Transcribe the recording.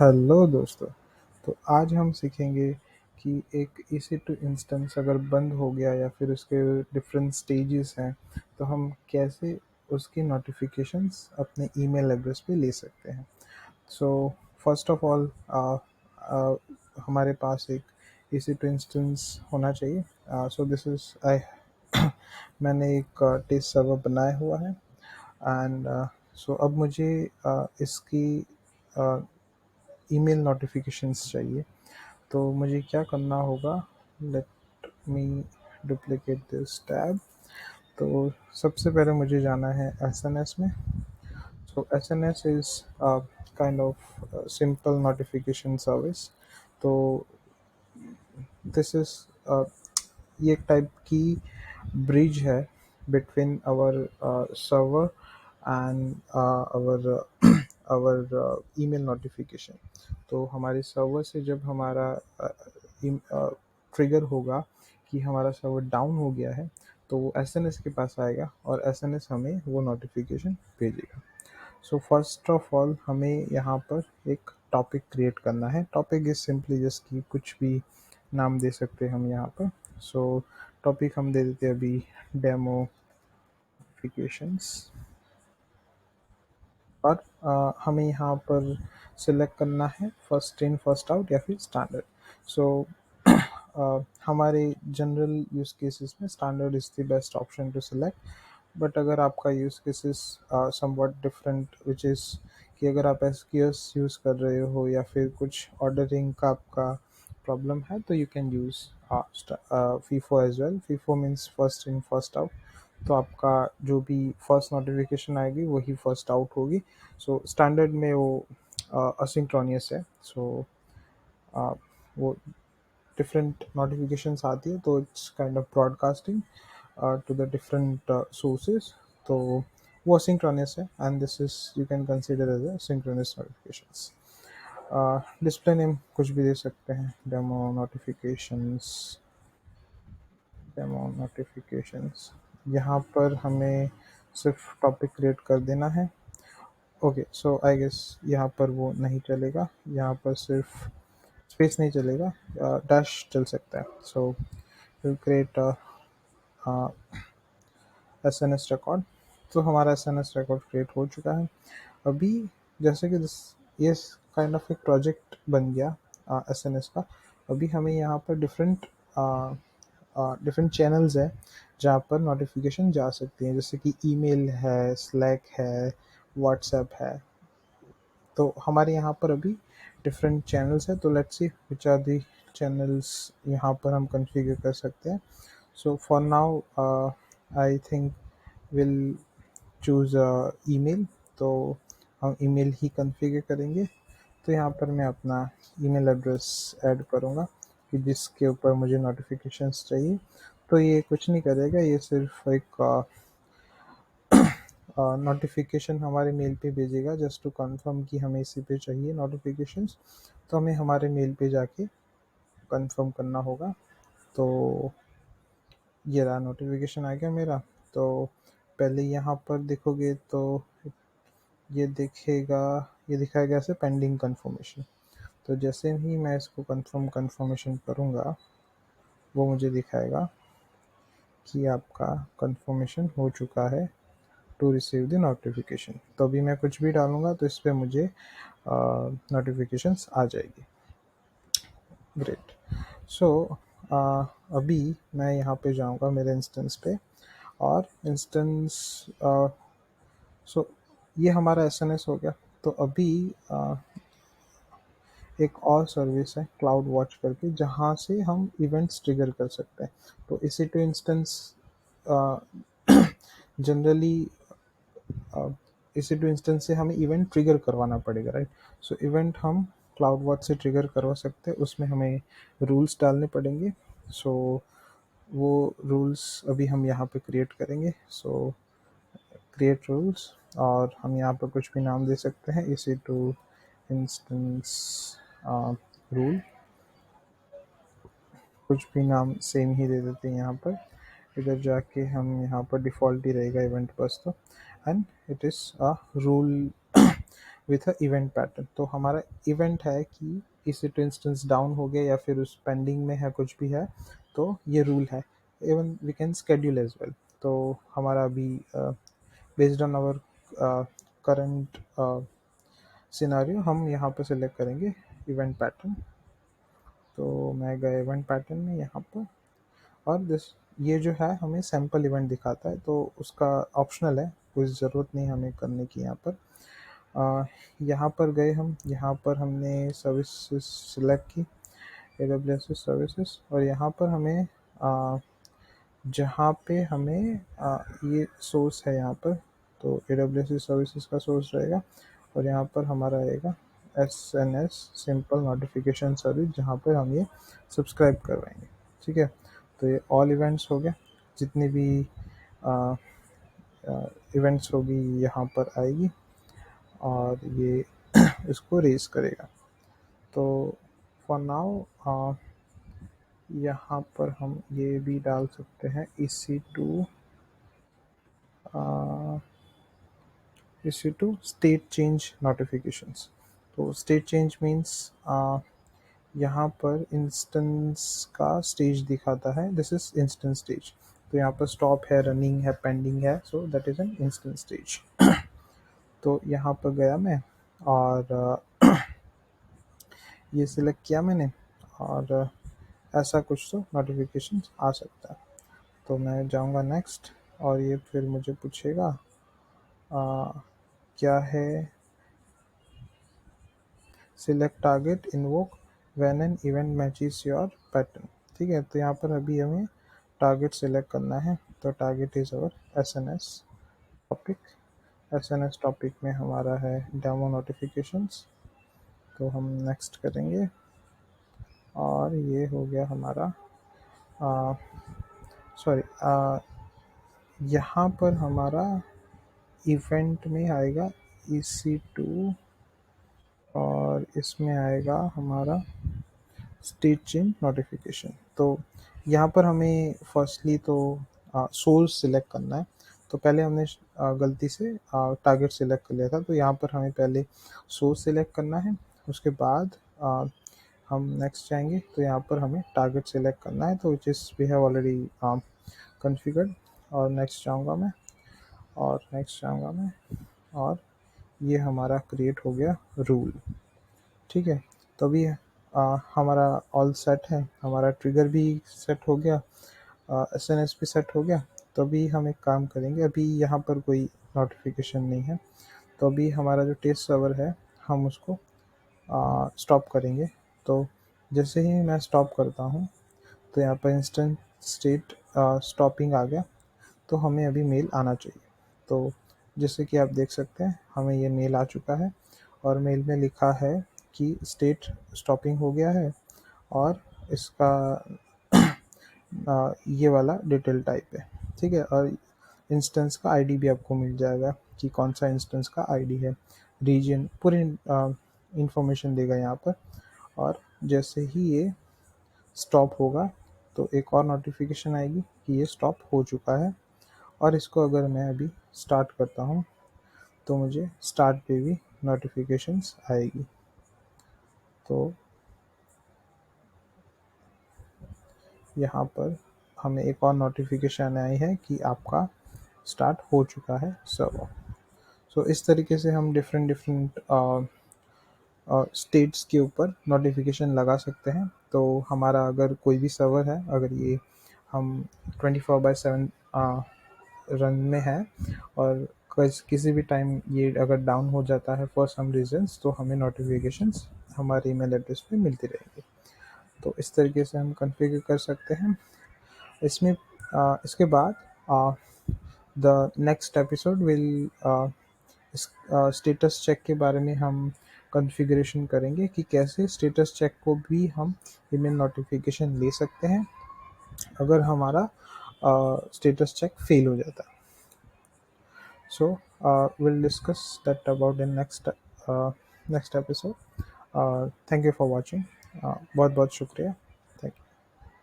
Hello दोस्तों। तो आज हम सीखेंगे कि एक EC2 इंस्टेंस अगर बंद हो गया या फिर उसके डिफरेंट स्टेजेस हैं, तो हम कैसे उसकी नोटिफिकेशंस अपने ईमेल एड्रेस पे ले सकते हैं। सो फर्स्ट ऑफ ऑल हमारे पास एक EC2 इंस्टेंस होना चाहिए। सो दिस इज आई मैंने एक टेस्ट सर्वर बनाया हुआ है। एंड सो अब मुझे इसकी ईमेल नोटिफिकेशंस चाहिए। तो मुझे क्या करना होगा, let me duplicate this tab. तो सबसे पहले मुझे जाना है SNS में। So SNS is kind of simple notification service. तो दिस इज़ ये एक टाइप की ब्रिज है between our server and our our email notification. तो हमारे सर्वर से जब हमारा ट्रिगर होगा कि हमारा सर्वर डाउन हो गया है, तो वो SNS के पास आएगा और SNS हमें वो नोटिफिकेशन भेजेगा। सो फर्स्ट ऑफ ऑल हमें यहाँ पर एक टॉपिक क्रिएट करना है। टॉपिक इज सिंपली जस्ट कि कुछ भी नाम दे सकते हैं हम यहाँ पर। सो टॉपिक हम दे देते हैं अभी डेमो नोटिफिकेशंस। और हमें यहाँ पर सिलेक्ट करना है फर्स्ट इन फर्स्ट आउट या फिर स्टैंडर्ड। सो हमारे जनरल यूज़ केसेस में standard is the best option to select. But अगर आपका use cases something different, which is कि अगर आप SQS यूज़ कर रहे हो या फिर कुछ ऑर्डरिंग का आपका प्रॉब्लम है, तो you can use FIFO as well. FIFO means first in first out. तो आपका जो भी फर्स्ट नोटिफिकेशन आएगी वही फर्स्ट आउट होगी। सो स्टैंडर्ड में वो असिंक्रोनियस है। सो वो डिफरेंट नोटिफिकेशंस आती है, तो it's kind of broadcasting to the different sources. तो वो असिंक्रोनियस है and this is you can consider as a synchronous notifications. Display name कुछ भी दे सकते हैं, डेमो नोटिफिकेशंस। यहाँ पर हमें सिर्फ टॉपिक क्रिएट कर देना है। ओके, सो आई गेस यहाँ पर वो नहीं चलेगा, यहाँ पर सिर्फ स्पेस नहीं चलेगा, डैश चल सकता है। So will create SNS record. तो हमारा SNS रिकॉर्ड क्रिएट हो चुका है अभी। जैसे कि ये काइंड ऑफ एक प्रोजेक्ट बन गया SNS का। अभी हमें यहाँ पर डिफरेंट डिफरेंट चैनल्स हैं जहाँ पर नोटिफिकेशन जा सकती हैं, जैसे कि ईमेल है, स्लैक है, व्हाट्सएप है। तो हमारे यहाँ पर अभी डिफरेंट चैनल्स है। तो let's see which are the channels यहाँ पर हम कॉन्फ़िगर कर सकते हैं। So for now I think will choose email. तो हम ईमेल ही कॉन्फ़िगर करेंगे। तो यहाँ पर मैं अपना ईमेल एड्रेस ऐड करूँगा कि जिसके ऊपर मुझे नोटिफिकेशंस चाहिए। तो ये कुछ नहीं करेगा, ये सिर्फ एक नोटिफिकेशन हमारे मेल पे भेजेगा जस्ट टू कंफर्म कि हमें इसी पे चाहिए नोटिफिकेशंस। तो हमें हमारे मेल पे जाके कंफर्म करना होगा। तो ये रहा, नोटिफिकेशन आ गया मेरा। तो पहले यहाँ पर देखोगे तो ये दिखेगा, ये दिखाएगा ऐसे पेंडिंग कंफर्मेशन। तो जैसे ही मैं इसको कंफर्मेशन करूँगा, वो मुझे दिखाएगा कि आपका कंफर्मेशन हो चुका है टू रिसीव द नोटिफिकेशन। तो अभी मैं कुछ भी डालूँगा तो इस पे मुझे नोटिफिकेशंस आ जाएगी। ग्रेट। सो अभी मैं यहाँ पे जाऊँगा मेरे इंस्टेंस पे, और इंस्टेंस सो ये हमारा SNS हो गया। तो अभी एक और सर्विस है क्लाउड वॉच करके, जहाँ से हम इवेंट्स ट्रिगर कर सकते हैं। तो EC2 instance generally EC2 instance से हमें इवेंट ट्रिगर करवाना पड़ेगा, राइट। सो इवेंट हम क्लाउड वॉच से ट्रिगर करवा सकते हैं, उसमें हमें रूल्स डालने पड़ेंगे। सो वो रूल्स अभी हम यहाँ पे क्रिएट करेंगे। सो क्रिएट रूल्स, और हम यहाँ पर कुछ भी नाम दे सकते हैं, EC2 इंस्टेंस रूल, कुछ भी नाम सेम ही दे देते हैं यहाँ पर। इधर जाके हम यहाँ पर डिफ़ॉल्ट ही रहेगा इवेंट बस। तो and it is a rule with a event pattern. तो हमारा इवेंट है कि इसी तो इंस्टेंस डाउन हो गया या फिर उस पेंडिंग में है, कुछ भी है, तो ये रूल है। Even we can schedule as well. तो हमारा अभी based on our current scenario हम यहाँ पर सिलेक्ट करेंगे इवेंट पैटर्न। तो मैं गया इवेंट पैटर्न में यहाँ पर, और दिस ये जो है हमें सैम्पल इवेंट दिखाता है, तो उसका ऑप्शनल है, कोई ज़रूरत नहीं हमें करने की यहाँ पर। यहाँ पर गए हम, यहाँ पर हमने सर्विसेज सिलेक्ट की, AWS सर्विसेज, और यहाँ पर हमें जहाँ पे हमें ये सोर्स है यहाँ पर, तो AWS सर्विसेज का सोर्स रहेगा, और यहाँ पर हमारा आएगा SNS सिंपल नोटिफिकेशन सर्विस, जहाँ पर हम ये सब्सक्राइब करवाएंगे। ठीक है, तो ये ऑल इवेंट्स हो गया, जितनी भी इवेंट्स होगी यहाँ पर आएगी, और ये इसको रेस करेगा। तो फॉर नाउ यहाँ पर हम ये भी डाल सकते हैं EC2 स्टेट चेंज नोटिफिकेशंस। तो स्टेट चेंज मीन्स यहाँ पर इंस्टेंस का स्टेज दिखाता है, दिस इज इंस्टेंस स्टेज। तो यहाँ पर स्टॉप है, रनिंग है, पेंडिंग है, so that is an instance stage. तो यहाँ पर गया मैं, और ये सिलेक्ट किया मैंने, और ऐसा कुछ तो नोटिफिकेशन आ सकता है। तो मैं जाऊँगा नेक्स्ट, और ये फिर मुझे पूछेगा क्या है, select target invoke when an event matches your pattern. ठीक है, तो यहाँ पर अभी हमें टारगेट सिलेक्ट करना है। तो target is our SNS topic. SNS topic में हमारा है डेमो नोटिफिकेशंस, तो हम नेक्स्ट करेंगे, और ये हो गया हमारा सॉरी, यहाँ पर हमारा इवेंट में आएगा EC2, और इसमें आएगा हमारा स्टेट चेंज नोटिफिकेशन। तो यहाँ पर हमें फर्स्टली तो सोर्स सिलेक्ट करना है। तो पहले हमने गलती से टारगेट सिलेक्ट कर लिया था, तो यहाँ पर हमें पहले सोर्स सिलेक्ट करना है, उसके बाद हम नेक्स्ट जाएंगे, तो यहाँ पर हमें टारगेट सिलेक्ट करना है, तो which is we have already configured. और नेक्स्ट जाऊँगा मैं, और नेक्स्ट जाऊँगा मैं, और ये हमारा क्रिएट हो गया रूल। ठीक है, तो अभी हमारा ऑल सेट है, हमारा ट्रिगर भी सेट हो गया, SNS भी सेट हो गया। तो अभी हम एक काम करेंगे, अभी यहाँ पर कोई नोटिफिकेशन नहीं है, तो अभी हमारा जो टेस्ट सर्वर है हम उसको स्टॉप करेंगे। तो जैसे ही मैं स्टॉप करता हूँ, तो यहाँ पर इंस्टेंट स्टेट स्टॉपिंग आ गया, तो हमें अभी मेल आना चाहिए। तो जैसे कि आप देख सकते हैं, हमें ये मेल आ चुका है, और मेल में लिखा है कि स्टेट स्टॉपिंग हो गया है, और इसका ये वाला डिटेल टाइप है। ठीक है, और इंस्टेंस का आईडी भी आपको मिल जाएगा कि कौन सा इंस्टेंस का आईडी है, रीजन, पूरी इंफॉर्मेशन देगा यहाँ पर। और जैसे ही ये स्टॉप होगा, तो एक और नोटिफिकेशन आएगी कि ये स्टॉप हो चुका है, और इसको अगर मैं अभी स्टार्ट करता हूँ, तो मुझे स्टार्ट पे भी नोटिफिकेशंस आएगी। तो यहाँ पर हमें एक और नोटिफिकेशन आई है कि आपका स्टार्ट हो चुका है सर्वर। सो इस तरीके से हम डिफरेंट डिफरेंट स्टेट्स के ऊपर नोटिफिकेशन लगा सकते हैं। तो हमारा अगर कोई भी सर्वर है, अगर ये हम 24/7 रन में है, और किसी भी टाइम ये अगर डाउन हो जाता है फॉर सम रीजंस, तो हमें नोटिफिकेशंस हमारे ईमेल एड्रेस पे मिलती रहेंगी। तो इस तरीके से हम कॉन्फ़िगर कर सकते हैं इसमें। इसके बाद the next episode will status check के बारे में हम कॉन्फ़िगरेशन करेंगे कि कैसे स्टेटस चेक को भी हम ईमेल नोटिफिकेशन ले सकते हैं अगर हमारा स्टेटस चेक फेल हो जाता है। So will discuss that about in next episode. Thank you for watching. बहुत बहुत शुक्रिया।